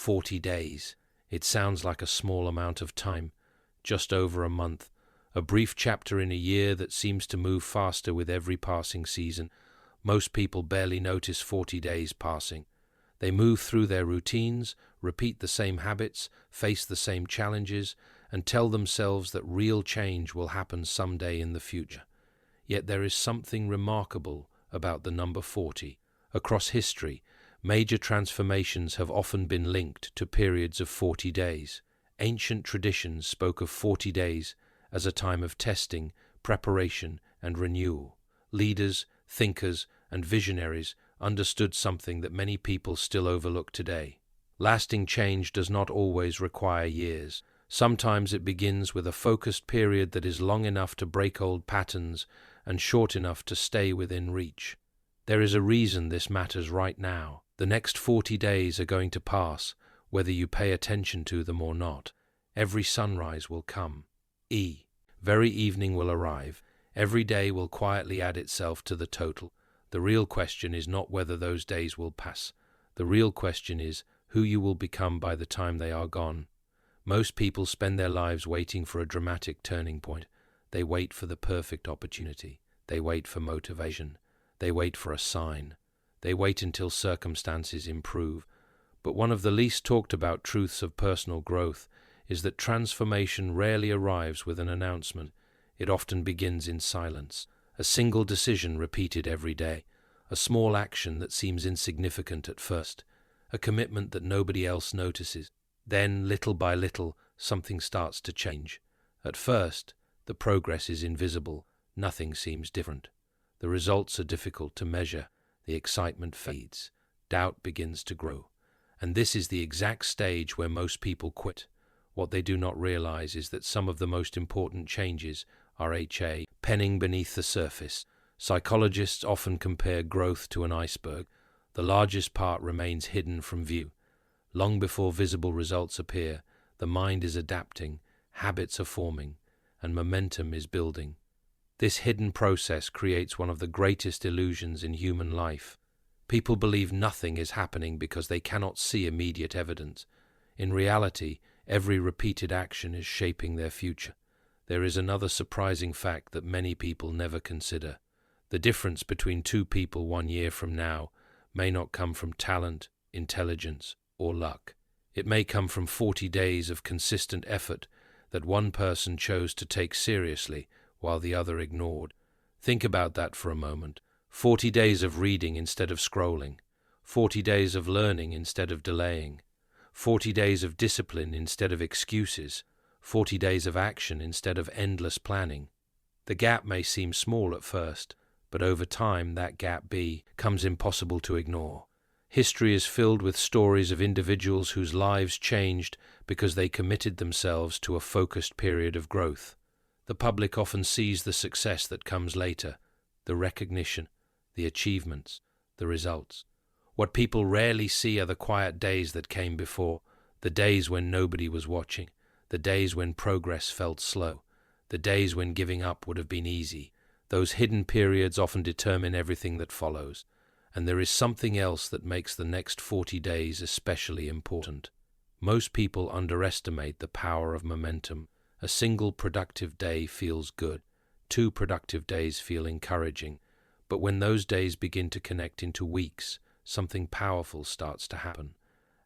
40 days. It sounds like a small amount of time, just over a month, a brief chapter in a year that seems to move faster with every passing season. Most people barely notice 40 days passing. They move through their routines, repeat the same habits, face the same challenges, and tell themselves that real change will happen someday in the future. Yet there is something remarkable about the number 40. Across history, major transformations have often been linked to periods of 40 days. Ancient traditions spoke of 40 days as a time of testing, preparation, and renewal. Leaders, thinkers, and visionaries understood something that many people still overlook today. Lasting change does not always require years. Sometimes it begins with a focused period that is long enough to break old patterns and short enough to stay within reach. There is a reason this matters right now. The next 40 days are going to pass, whether you pay attention to them or not. Every sunrise will come. Very evening will arrive. Every day will quietly add itself to the total. The real question is not whether those days will pass. The real question is who you will become by the time they are gone. Most people spend their lives waiting for a dramatic turning point. They wait for the perfect opportunity. They wait for motivation. They wait for a sign. They wait until circumstances improve. But one of the least talked about truths of personal growth is that transformation rarely arrives with an announcement. It often begins in silence. A single decision repeated every day. A small action that seems insignificant at first. A commitment that nobody else notices. Then, little by little, something starts to change. At first, the progress is invisible. Nothing seems different. The results are difficult to measure. The excitement fades. Doubt begins to grow. And this is the exact stage where most people quit. What they do not realize is that some of the most important changes are penning beneath the surface. Psychologists often compare growth to an iceberg. The largest part remains hidden from view. Long before visible results appear, the mind is adapting, habits are forming, and momentum is building. This hidden process creates one of the greatest illusions in human life. People believe nothing is happening because they cannot see immediate evidence. In reality, every repeated action is shaping their future. There is another surprising fact that many people never consider. The difference between two people 1 year from now may not come from talent, intelligence, or luck. It may come from 40 days of consistent effort that one person chose to take seriously while the other ignored. Think about that for a moment. 40 days of reading instead of scrolling. 40 days of learning instead of delaying. 40 days of discipline instead of excuses. 40 days of action instead of endless planning. The gap may seem small at first, but over time that gap becomes impossible to ignore. History is filled with stories of individuals whose lives changed because they committed themselves to a focused period of growth. The public often sees the success that comes later, the recognition, the achievements, the results. What people rarely see are the quiet days that came before, the days when nobody was watching, the days when progress felt slow, the days when giving up would have been easy. Those hidden periods often determine everything that follows. And there is something else that makes the next 40 days especially important. Most people underestimate the power of momentum. A single productive day feels good. 2 productive days feel encouraging. But when those days begin to connect into weeks, something powerful starts to happen.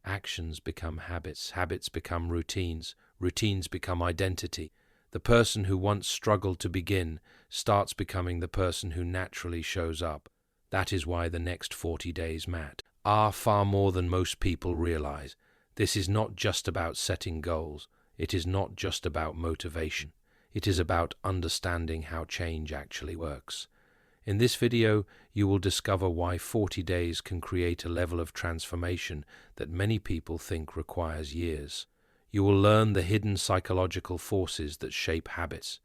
Actions become habits. Habits become routines. Routines become identity. The person who once struggled to begin starts becoming the person who naturally shows up. That is why the next 40 days are far more than most people realize. This is not just about setting goals. It is not just about motivation. It is about understanding how change actually works. In this video, you will discover why 40 days can create a level of transformation that many people think requires years. You will learn the hidden psychological forces that shape habits.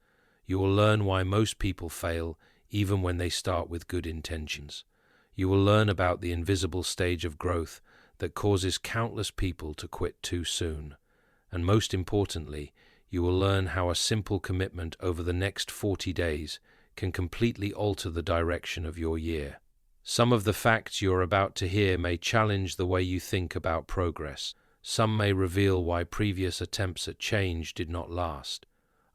You will learn why most people fail even when they start with good intentions. You will learn about the invisible stage of growth that causes countless people to quit too soon. And most importantly, you will learn how a simple commitment over the next 40 days can completely alter the direction of your year. Some of the facts you're about to hear may challenge the way you think about progress. Some may reveal why previous attempts at change did not last.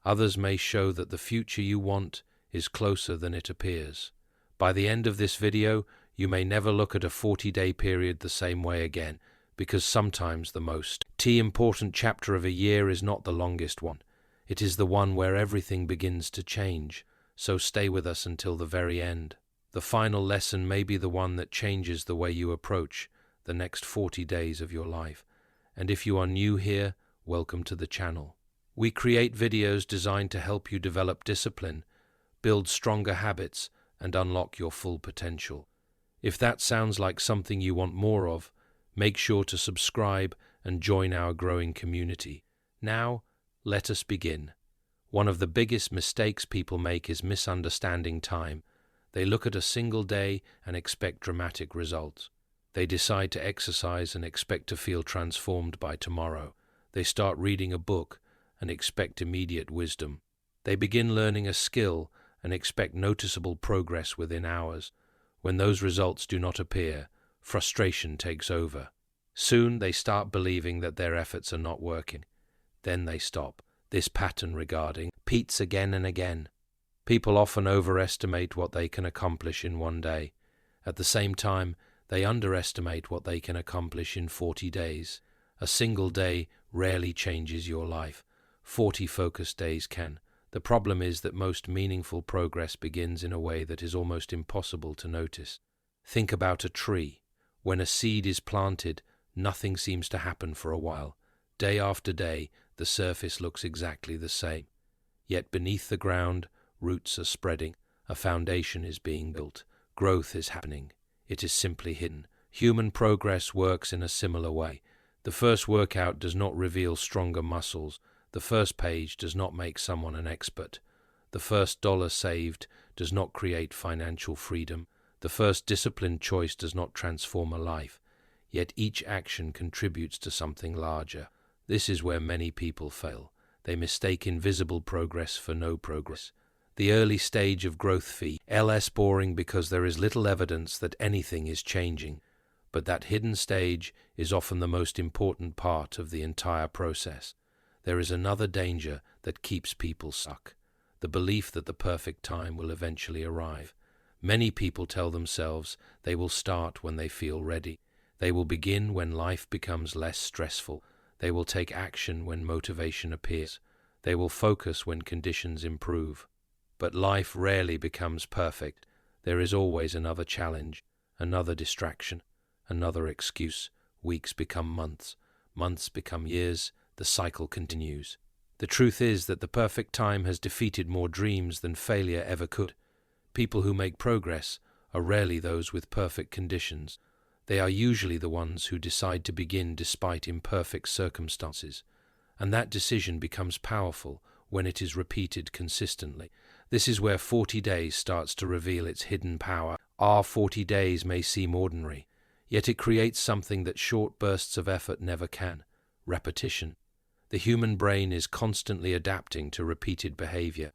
Others may show that the future you want is closer than it appears. By the end of this video, you may never look at a 40-day period the same way again, because sometimes the most important chapter of a year is not the longest one. It is the one where everything begins to change. So stay with us until the very end. The final lesson may be the one that changes the way you approach the next 40 days of your life. And if you are new here, welcome to the channel. We create videos designed to help you develop discipline, build stronger habits, and unlock your full potential. If that sounds like something you want more of, make sure to subscribe and join our growing community. Now, let us begin. One of the biggest mistakes people make is misunderstanding time. They look at a single day and expect dramatic results. They decide to exercise and expect to feel transformed by tomorrow. They start reading a book and expect immediate wisdom. They begin learning a skill and expect noticeable progress within hours. When those results do not appear, frustration takes over. Soon they start believing that their efforts are not working. Then they stop. This pattern repeats again and again. People often overestimate what they can accomplish in one day. At the same time, they underestimate what they can accomplish in 40 days. A single day rarely changes your life. 40 focused days can. The problem is that most meaningful progress begins in a way that is almost impossible to notice. Think about a tree. When a seed is planted, nothing seems to happen for a while. Day after day, the surface looks exactly the same. Yet beneath the ground, roots are spreading, a foundation is being built, growth is happening. It is simply hidden. Human progress works in a similar way. The first workout does not reveal stronger muscles. The first page does not make someone an expert. The first dollar saved does not create financial freedom. The first disciplined choice does not transform a life. Yet each action contributes to something larger. This is where many people fail. They mistake invisible progress for no progress. The early stage of growth feels boring because there is little evidence that anything is changing. But that hidden stage is often the most important part of the entire process. There is another danger that keeps people stuck: the belief that the perfect time will eventually arrive. Many people tell themselves they will start when they feel ready. They will begin when life becomes less stressful. They will take action when motivation appears. They will focus when conditions improve. But life rarely becomes perfect. There is always another challenge, another distraction, another excuse. Weeks become months. Months become years. The cycle continues. The truth is that the perfect time has defeated more dreams than failure ever could. People who make progress are rarely those with perfect conditions. They are usually the ones who decide to begin despite imperfect circumstances. And that decision becomes powerful when it is repeated consistently. This is where 40 days starts to reveal its hidden power. Our 40 days may seem ordinary, yet it creates something that short bursts of effort never can: repetition. The human brain is constantly adapting to repeated behavior.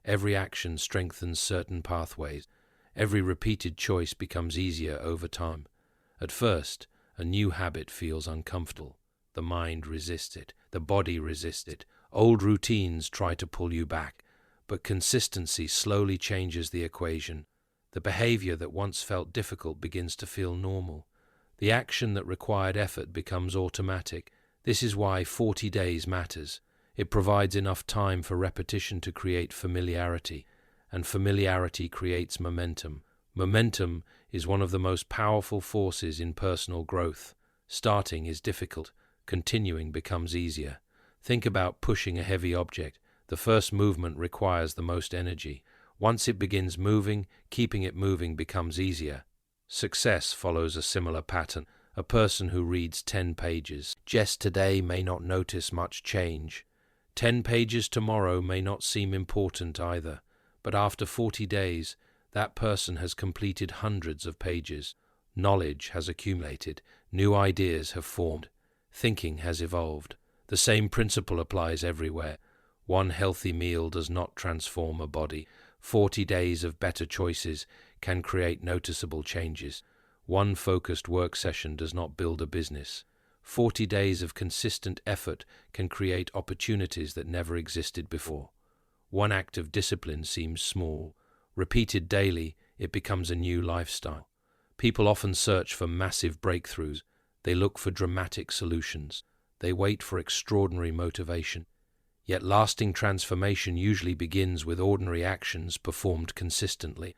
Every action strengthens certain pathways. Every repeated choice becomes easier over time. At first, a new habit feels uncomfortable. The mind resists it. The body resists it. Old routines try to pull you back. But consistency slowly changes the equation. The behavior that once felt difficult begins to feel normal. The action that required effort becomes automatic. This is why 40 days matters. It provides enough time for repetition to create familiarity, and familiarity creates momentum. Momentum is one of the most powerful forces in personal growth. Starting is difficult. Continuing becomes easier. Think about pushing a heavy object. The first movement requires the most energy. Once it begins moving, keeping it moving becomes easier. Success follows a similar pattern. A person who reads 10 pages just today may not notice much change. 10 pages tomorrow may not seem important either, but after 40 days, that person has completed hundreds of pages. Knowledge has accumulated. New ideas have formed. Thinking has evolved. The same principle applies everywhere. One healthy meal does not transform a body. 40 days of better choices can create noticeable changes. One focused work session does not build a business. 40 days of consistent effort can create opportunities that never existed before. One act of discipline seems small. Repeated daily, it becomes a new lifestyle. People often search for massive breakthroughs. They look for dramatic solutions. They wait for extraordinary motivation. Yet lasting transformation usually begins with ordinary actions performed consistently.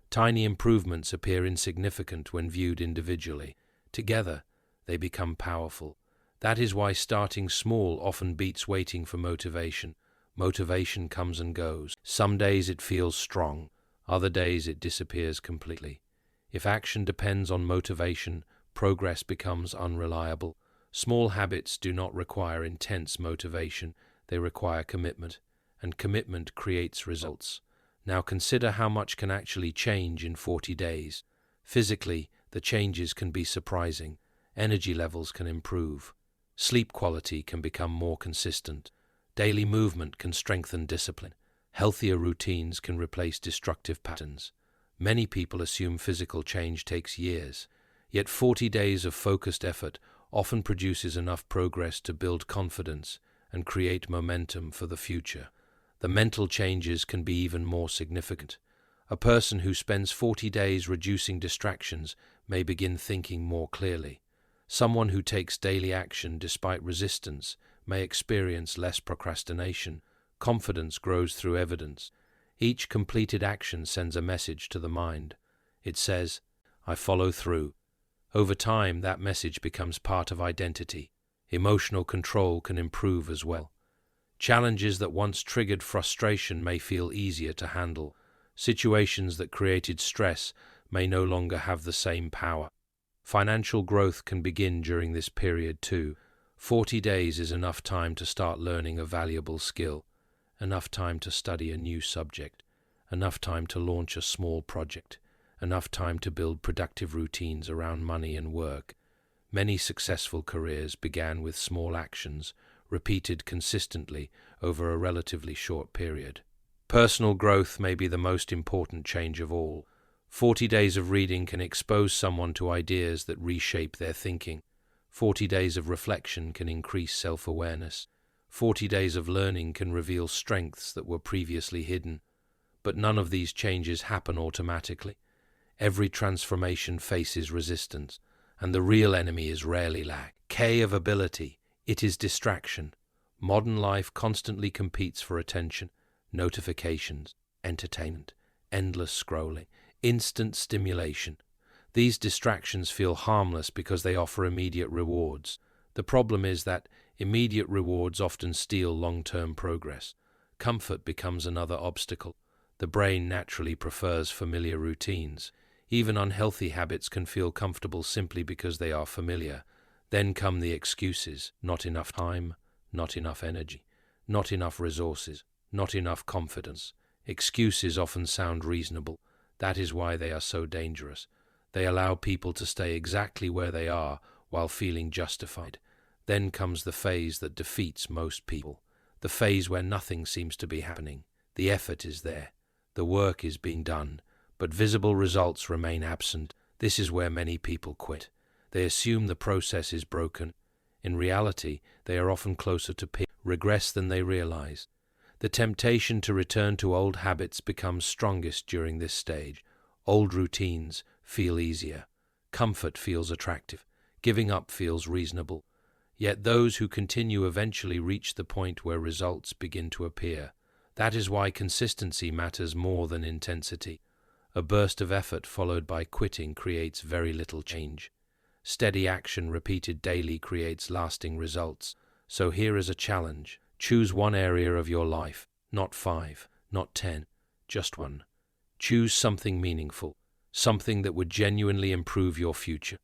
Tiny improvements appear insignificant when viewed individually. Together, they become powerful. That is why starting small often beats waiting for motivation. Motivation comes and goes. Some days it feels strong. Other days it disappears completely. If action depends on motivation, progress becomes unreliable. Small habits do not require intense motivation. They require commitment, and commitment creates results. Now consider how much can actually change in 40 days. Physically, the changes can be surprising. Energy levels can improve. Sleep quality can become more consistent. Daily movement can strengthen discipline. Healthier routines can replace destructive patterns. Many people assume physical change takes years, yet 40 days of focused effort often produces enough progress to build confidence and create momentum for the future. The mental changes can be even more significant. A person who spends 40 days reducing distractions may begin thinking more clearly. Someone who takes daily action despite resistance may experience less procrastination. Confidence grows through evidence. Each completed action sends a message to the mind. It says, "I follow through." Over time, that message becomes part of identity. Emotional control can improve as well. Challenges that once triggered frustration may feel easier to handle. Situations that created stress may no longer have the same power. Financial growth can begin during this period too. 40 days is enough time to start learning a valuable skill, enough time to study a new subject, enough time to launch a small project, enough time to build productive routines around money and work. Many successful careers began with small actions, repeated consistently over a relatively short period. Personal growth may be the most important change of all. 40 days of reading can expose someone to ideas that reshape their thinking. 40 days of reflection can increase self-awareness. 40 days of learning can reveal strengths that were previously hidden. But none of these changes happen automatically. Every transformation faces resistance, and the real enemy is rarely lack of ability. It is distraction. Modern life constantly competes for attention, notifications, entertainment, endless scrolling, instant stimulation. These distractions feel harmless because they offer immediate rewards. The problem is that immediate rewards often steal long-term progress. Comfort becomes another obstacle. The brain naturally prefers familiar routines. Even unhealthy habits can feel comfortable simply because they are familiar. Then come the excuses: not enough time, not enough energy, not enough resources, not enough confidence. Excuses often sound reasonable. That is why they are so dangerous. They allow people to stay exactly where they are while feeling justified. Then comes the phase that defeats most people, the phase where nothing seems to be happening. The effort is there, the work is being done, but visible results remain absent. This is where many people quit. They assume the process is broken. In reality, they are often closer to regress than they realize. The temptation to return to old habits becomes strongest during this stage. Old routines feel easier. Comfort feels attractive. Giving up feels reasonable. Yet those who continue eventually reach the point where results begin to appear. That is why consistency matters more than intensity. A burst of effort followed by quitting creates very little change. Steady action repeated daily creates lasting results. So here is a challenge. Choose one area of your life, not 5, not 10, just one. Choose something meaningful, something that would genuinely improve your future.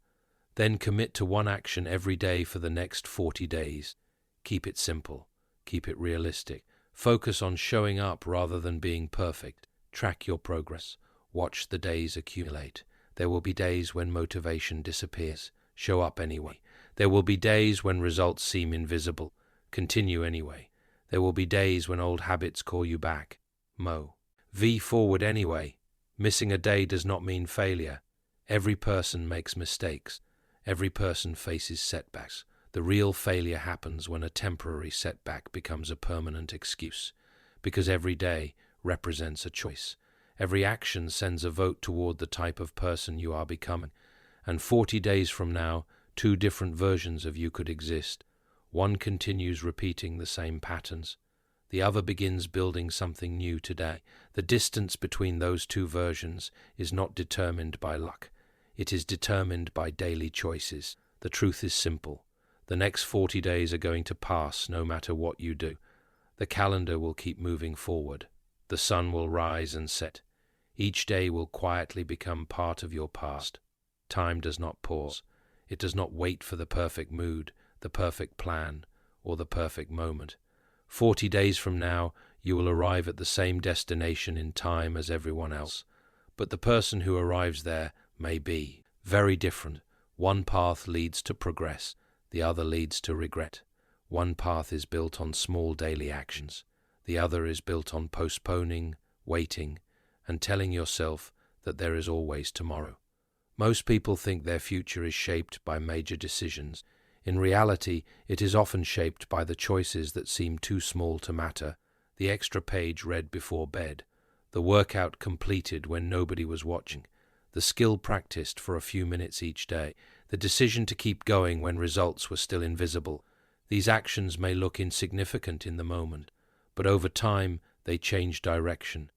Then commit to one action every day for the next 40 days. Keep it simple. Keep it realistic. Focus on showing up rather than being perfect. Track your progress. Watch the days accumulate. There will be days when motivation disappears. Show up anyway. There will be days when results seem invisible. Continue anyway. There will be days when old habits call you back. Move forward anyway. Missing a day does not mean failure. Every person makes mistakes. Every person faces setbacks. The real failure happens when a temporary setback becomes a permanent excuse, because every day represents a choice. Every action sends a vote toward the type of person you are becoming. And 40 days from now, two different versions of you could exist. One continues repeating the same patterns. The other begins building something new today. The distance between those two versions is not determined by luck. It is determined by daily choices. The truth is simple. The next 40 days are going to pass no matter what you do. The calendar will keep moving forward. The sun will rise and set. Each day will quietly become part of your past. Time does not pause. It does not wait for the perfect mood, the perfect plan, or the perfect moment. 40 days from now, you will arrive at the same destination in time as everyone else. But the person who arrives there may be very different. One path leads to progress. The other leads to regret. One path is built on small daily actions. The other is built on postponing, waiting, and telling yourself that there is always tomorrow. Most people think their future is shaped by major decisions. In reality, it is often shaped by the choices that seem too small to matter. The extra page read before bed. The workout completed when nobody was watching. The skill practiced for a few minutes each day. The decision to keep going when results were still invisible. These actions may look insignificant in the moment, but over time they change direction.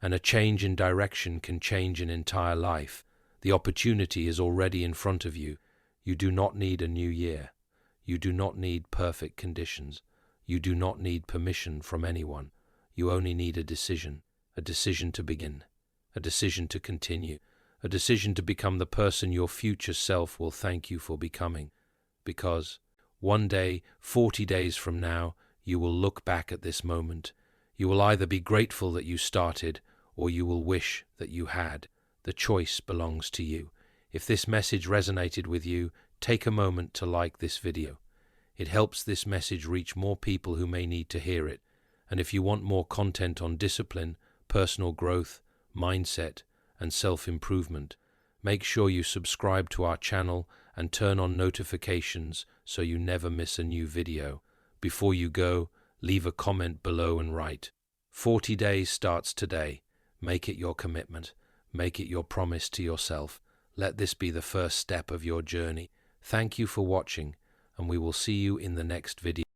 And a change in direction can change an entire life. The opportunity is already in front of you. You do not need a new year. You do not need perfect conditions. You do not need permission from anyone. You only need a decision to begin, a decision to continue. A decision to become the person your future self will thank you for becoming. Because one day, 40 days from now, you will look back at this moment. You will either be grateful that you started, or you will wish that you had. The choice belongs to you. If this message resonated with you, take a moment to like this video. It helps this message reach more people who may need to hear it. And if you want more content on discipline, personal growth, mindset, and self-improvement, make sure you subscribe to our channel and turn on notifications so you never miss a new video. Before you go, leave a comment below and write, 40 days starts today. Make it your commitment. Make it your promise to yourself. Let this be the first step of your journey. Thank you for watching, and we will see you in the next video.